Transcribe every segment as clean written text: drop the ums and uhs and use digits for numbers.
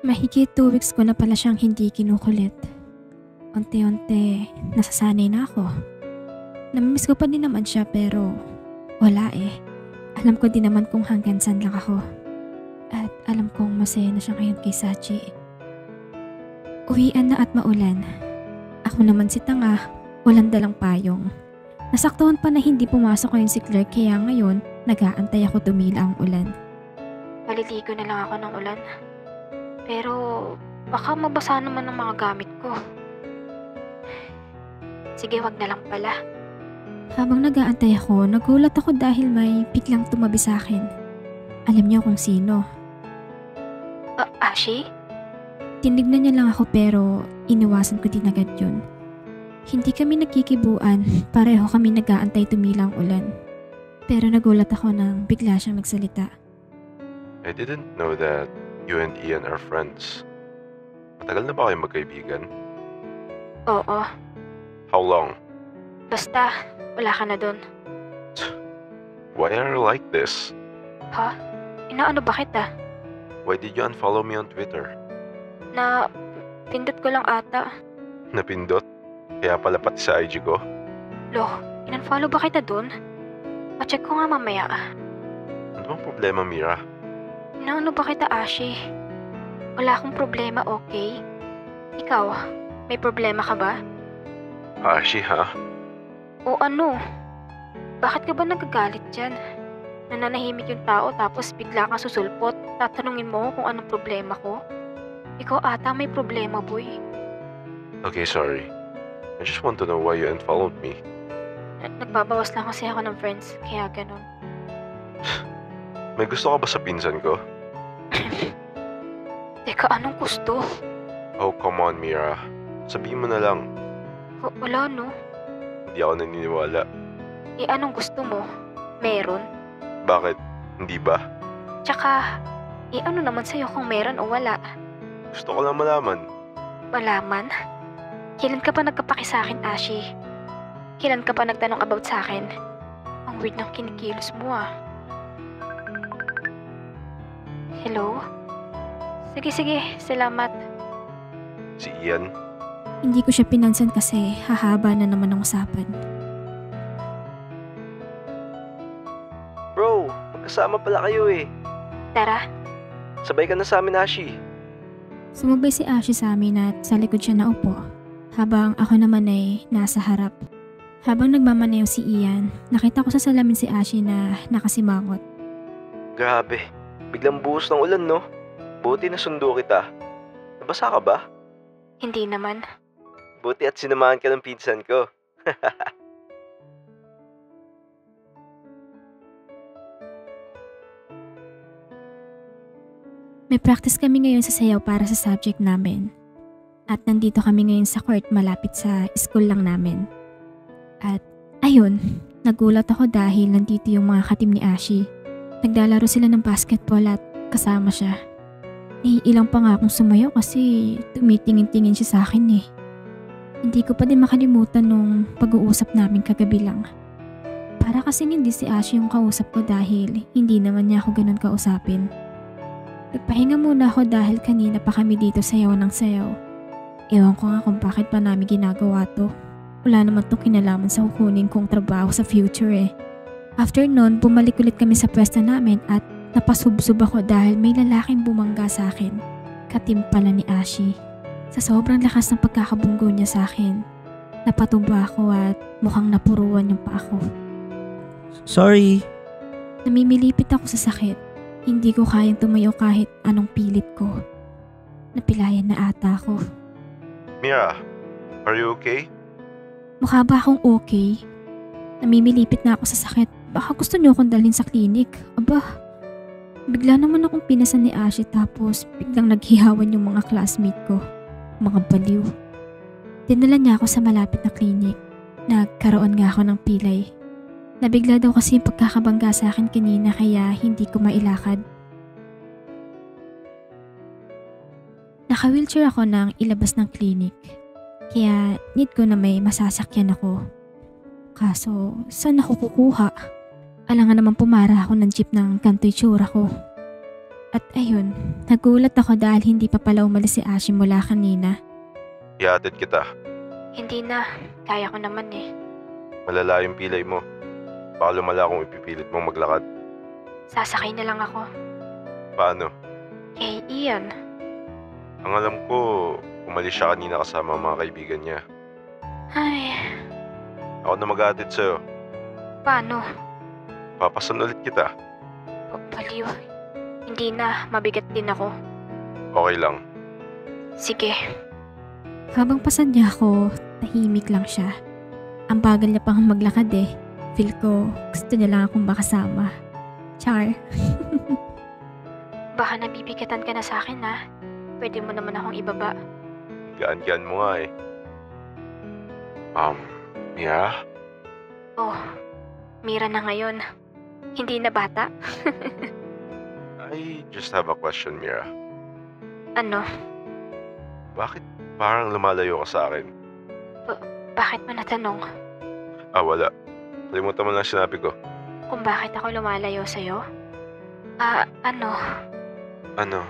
Mahigit 2 weeks ko na pala siyang hindi kinukulit. Unti-unti, nasasanay na ako. Namimiss ko pa din naman siya pero wala eh. Alam ko din naman kung hanggang saan lang ako. At alam kong masaya na siya ngayon kay Sachi. Uwian na at maulan. Ako naman si tanga, walang dalang payong. Nasaktuhan pa na hindi pumasok ngayon si Claire kaya ngayon nag-aantay ako tumila ang ulan. Maliligo na lang ako ng ulan. Pero baka mabasa naman ang mga gamit ko. Sige, wag na lang pala. Habang nag-aantay ako, nagulat ako dahil may biglang tumabi sa akin. Alam niyo kung sino. Ashi? Tinignan niya lang ako pero iniwasan ko din agad yun. Hindi kami nagkikibuan, pareho kami nag-aantay tumila ang ulan. Pero nagulat ako nang bigla siyang nagsalita. I didn't know that you and Ian are friends. Matagal na ba kayo magkaibigan? Oo. How long? Basta, wala ka na dun. Why are you like this? Ha? Inaano ba kita? Why did you unfollow me on Twitter? Pindot ko lang ata. Napindot? Kaya pala pati sa IG ko? Loh, in-unfollow ba kita dun? Pacheck ko nga mamaya. Ano bang problema, Mira? Inaano ba kita, Ashi? Wala akong problema, okay? Ikaw, may problema ka ba? Ashi, ha? O ano? Bakit ka ba nagagalit dyan? Nananahimik yung tao tapos bigla kang susulpot. Tatanungin mo kung anong problema ko? Ikaw ata may problema, boy. Okay, sorry. I just want to know why you unfollowed me. Nagbabawas lang kasi ako ng friends, kaya ganun. May gusto ka ba sa pinsan ko? Teka, anong gusto? Oh, come on, Mira. Sabihin mo na lang. Wala, no? Hindi ako naniniwala. Anong gusto mo? Meron? Bakit? Hindi ba? Tsaka, ano naman sa'yo kung meron o wala? Gusto ko lang malaman. Malaman? Kailan ka pa nagkapaki sa akin, Ashi? Kailan ka pa nagtanong about sa akin? Ang weird ng kinikilos mo, ah. Hello? Sige, salamat. Si Ian? Hindi ko siya pinansin kasi hahaba na naman ang usapan. Bro, magkasama pala kayo eh. Tara. Sabay ka na sa amin, Ashi. Sumabay si Ashi sa amin at sa likod siya naupo, habang ako naman ay nasa harap. Habang nagmamaneho si Ian, nakita ko sa salamin si Ashi na nakasimangot. Grabe, biglang buhos ng ulan, no? Buti na sundo kita. Nabasa ka ba? Hindi naman. Buti at sinamahan ka ng pinsan ko. May practice kami ngayon sa sayaw para sa subject namin. At nandito kami ngayon sa court malapit sa school lang namin. At ayun, nagulat ako dahil nandito yung mga katim ni Ashi. Naglalaro sila ng basketball at kasama siya. Naiilang pa nga akong sumayaw kasi tumitingin-tingin siya sa akin eh. Hindi ko pa din makalimutan nung pag-uusap namin kagabi lang. Para kasing hindi si Ashi yung kausap ko dahil hindi naman niya ako ganun kausapin. Nagpahinga muna ako dahil kanina pa kami dito sayaw ng sayaw. Ewan ko nga kung bakit pa namin ginagawa to. Wala naman to kinalaman sa kukunin kong trabaho sa future eh. After nun, bumalik ulit kami sa pwesto namin at napasubsob ako dahil may lalaking bumangga sa akin. Katim pala ni Ashi. Sa sobrang lakas ng pagkakabunggo niya sa akin, napatumba ako at mukhang napuruan yung pa ako. Sorry. Namimilipit ako sa sakit. Hindi ko kayang tumayo kahit anong pilit ko. Napilayan na ata ako. Mira, are you okay? Mukha ba akong okay? Namimilipit na ako sa sakit. Baka gusto niyo akong dalhin sa klinik. Aba, bigla naman akong pinasan ni Ashi tapos biglang naghihawan yung mga classmate ko. Mga baliw. Dinala niya ako sa malapit na klinik. Nagkaroon nga ako ng pilay. Nabigla daw kasi yung pagkakabangga sa akin kanina kaya hindi ko mailakad. Naka-wheelchair ako nang ilabas ng klinik. Kaya need ko na may masasakyan ako. Kaso, saan ako kukuha? Alangan naman pumara ako ng jeep ng ganto'y tsura ko. At ayun, nagulat ako dahil hindi pa pala umalis si Ashi mula kanina. Ihatid kita. Hindi na, kaya ko naman eh. Malala yung pilay mo. Baka lumala kung ipipilit mong maglakad. Sasakay na lang ako. Paano? Kay Ian. Ang alam ko, umalis siya kanina kasama ang mga kaibigan niya. Ay, Ako na maghahatid sa'yo. paano? Papasan ulit kita. Pagpaliw. Hindi na, mabigat din ako. Okay lang. Sige. Habang pasan niya ako, tahimik lang siya. Ang bagal niya pang maglakad eh. Feel ko, gusto niya lang akong makasama. Char. Baka nabibigatan ka na sa akin ha. Pwede mo naman akong ibaba. Gaan-gaan mo nga eh. Mia? Oh, Mira na ngayon. Hindi na bata. I just have a question, Mira. Ano? Bakit parang lumalayo ka sa akin? Bakit mo natanong? Wala. Kalimutan mo lang sinabi ko. Kung bakit ako lumalayo sa'yo? Ano? Ano?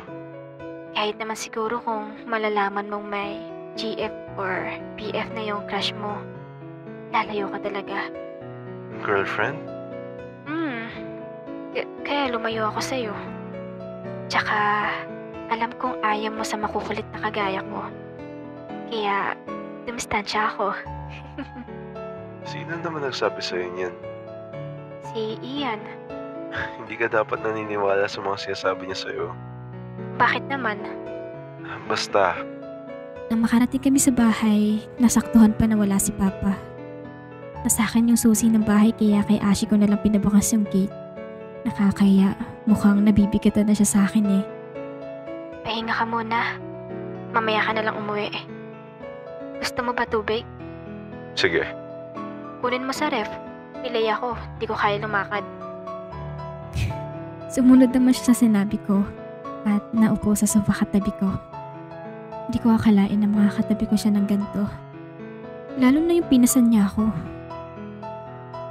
Kahit naman siguro kung malalaman mong may GF or BF na yung crush mo, lalayo ka talaga. Girlfriend? Kaya lumayo ako sa'yo. Tsaka, alam kong ayaw mo sa makukulit na kagaya ko. Kaya, dumistansya ako. Sino naman nagsabi sa'yo niyan? Si Ian. Hindi ka dapat naniniwala sa mga sinasabi niya sa'yo. Bakit naman? Basta, Nang makarating kami sa bahay, nasaktuhan pa na wala si Papa. Nasa akin yung susi ng bahay kaya kay Ashi ko nalang pinabukas yung gate. Nakakaya, mukhang nabibigatan na siya sa akin eh. Pahinga ka muna. Mamaya ka nalang umuwi. Gusto mo ba tubig? sige. Kunin mo sa ref. Pilay ako, di ko kaya lumakad. Sumunod naman siya sa sinabi ko at naupo sa sofa katabi ko. Hindi ko akalain na makakatabi ko siya ng ganito. Lalo na yung pinasan niya ako.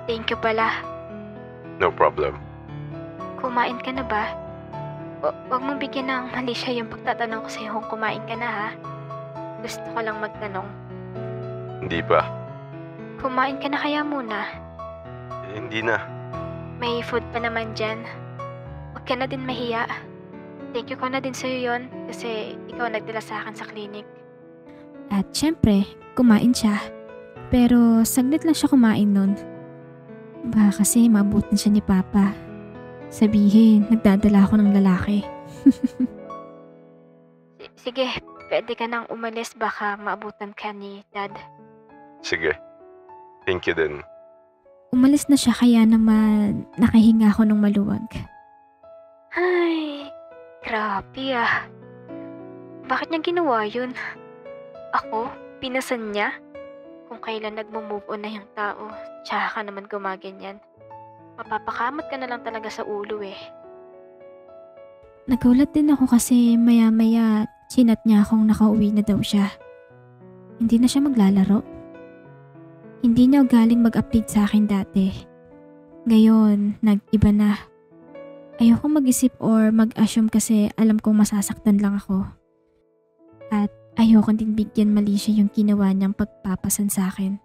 Thank you pala. No problem. Kumain ka na ba? Huwag mong bigyan ng mali siya yung pagtatanong ko sa'yo kung kumain ka na ha. Gusto ko lang magtanong. Hindi pa. Kumain ka na kaya muna? Hindi na. May food pa naman dyan. Huwag ka na din mahiya. Thank you ko na din sa'yo yon kasi ikaw nagdala sa akin sa clinic. At syempre, kumain siya. Pero saglit lang siya kumain nun. Baka kasi maabutan siya ni Papa. Sabihin, nagdadala ako ng lalaki. Sige, pwede ka nang umalis baka maabutan ka ni Dad. Sige. Thank you din. Umalis na siya kaya naman nakahinga ako ng maluwag. Ay, grabe ah. Bakit niya ginawa yun? Ako? Pinasan niya? Kung kailan nagmo-move on na yung tao, tsaka ka naman gumaganyan. Mapapakamot ka na lang talaga sa ulo eh. Nagulat din ako kasi maya-maya chinat niya akong nakauwi na daw siya. Hindi na siya maglalaro. Hindi niya galing mag-update sa akin dati. Ngayon, nag-iba na. Ayoko mag-isip or mag-assume kasi alam kong masasaktan lang ako. At ayoko din bigyan mali siya yung ginawa niyang pagpapasan sa akin.